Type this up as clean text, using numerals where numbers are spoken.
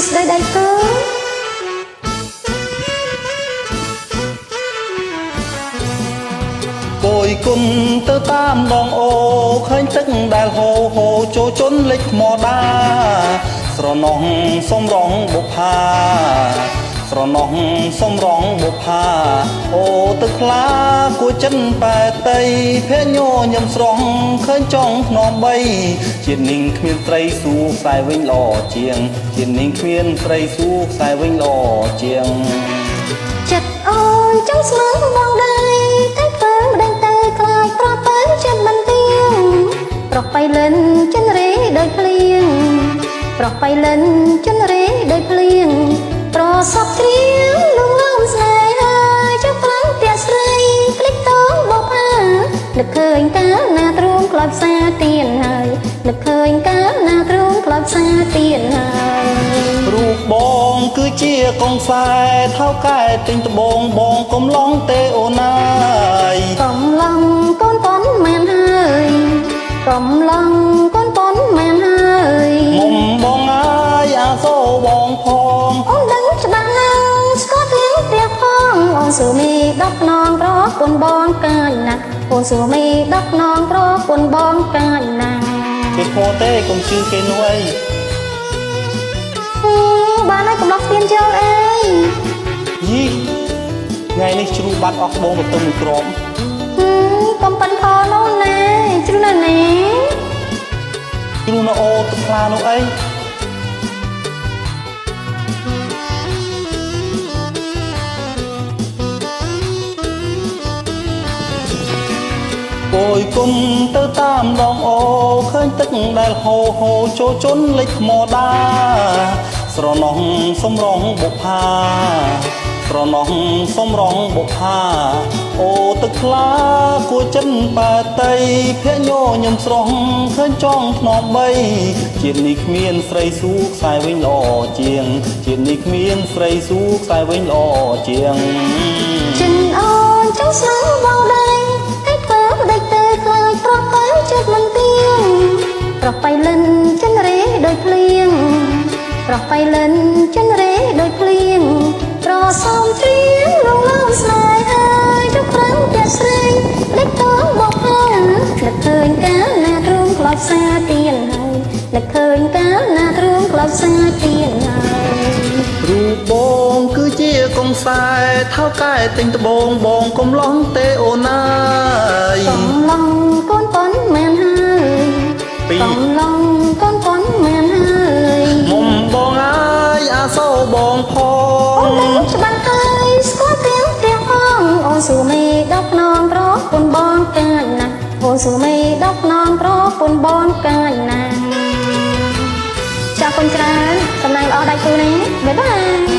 ស្ដីដៃគូគួយគុណទៅតាមដងអូឃើញទឹកដែលហូរហូរចូលជន់លេចថ្មដាស្រណោះសំរងបុផាស្រណោះសំរងបុផាអូទឹកខ្លាគួចិនបែតីភញោញឹមស្រស់ឃើញចង់ភ្នំបីជាតិនាងគ្មានត្រីស៊ូខ្សែវិញល្អជាងជាតិនាងគ្មានត្រីស៊ូខ្សែវិញល្អជាងចិត្តអូនចង់ស្មឹងបងដែរតែធ្វើម្ដងទៅខ្លាចប្រទៅចិត្តមិនទៀងប្រោះបៃលិនចិនរេដោយភ្លៀងប្រោះបៃលិនចិនរេដោយភ្លៀងប្រសពជ្រៀងលងលំស្នេហាចុះខ្លាំងផ្ទះស្រីភ្លេចតងបោកផានឹកឃើញកាលណាទ្រូងក្លាប់សាទៀនហើយនឹកឃើញកាលណាទ្រូងក្លាប់សាទៀនហើយរូបបងគឺជាកងខ្សែថៅកែទិញត្បូងបងកំឡុងទេអូនអើយកំឡុងកូនប៉ុនមែនហើយកំឡុងកូនប៉ុនមែនហើយមុំបងអើយអាសូរបងផងអូនដឹងច្បាស់ណាស់ស្គាល់ទាំងផ្ទះផងអូនសួរមីដកនងប្រពន្ធបងកាយណាស់អូនសួរមីដកនងប្រពន្ធបងកាយណាស់គេខកទេកុំជឿគេនោះអីបានហើយកំឡោះស្ពានជើងអីយីថ្ងៃនេះជ្រូកបាត់អស់បងទៅមួយក្រមកំប៉ិនខនោះណាជ្រូកណាណាជ្រូកនៅអូទឹកខ្លានោះអីគួយគុំទៅតាមដងអូឃើញទឹកដែលហូរហូរចូលជន់លេចថ្មដាស្រណោះសំរងបុផាស្រណោះសំរងបុផាអូទឹកខ្លាគួចិនបែតីភញោញឹមស្រស់ឃើញចង់ថ្នមបីជាតិនេះគ្មានស្រីស៊ូខ្សែវិញល្អជាងជាតិនេះគ្មានស្រីស៊ូខ្សែវិញល្អជាងចិនអូនចង់ស្នើបងដែរតែធ្វើម្ដេចទៅខ្លាចប្រោះទៅចិត្តមិនទៀងប្រោះបៃលិនចិនរេដោយភ្លៀងប្រោះបៃលិនចិនរេដោយភ្លៀងប្រសំជ្រៀងលងលំស្នេហាចុះខ្លាំងផ្ទះស្រីភ្លេចតងបោកផានឹកឃើញកាលណាទ្រូងក្លាប់សាទៀនហើយនឹកឃើញកាលណាទ្រូងក្លាប់សាទៀនហើយរូបបងគឺជាកងខ្សែថៅកែទិញត្បូងបងកំឡុងទេអូនអើយកំឡុងកូនប៉ុនមែនហើយកំឡុងកូនប៉ុនមែនហើយមុំបងអើយអាសូរបងផងអូនដឹងច្បាស់ហើយស្គាល់ទាំងផ្ទះផងអូនសួរមីដកនងប្រពន្ធបងកាយណាស់អូនសួរមីដកនងប្រពន្ធបងកាយណាស់ចាស់គុណច្រើនសំណាងល្អដៃគូនេះបាយបាយ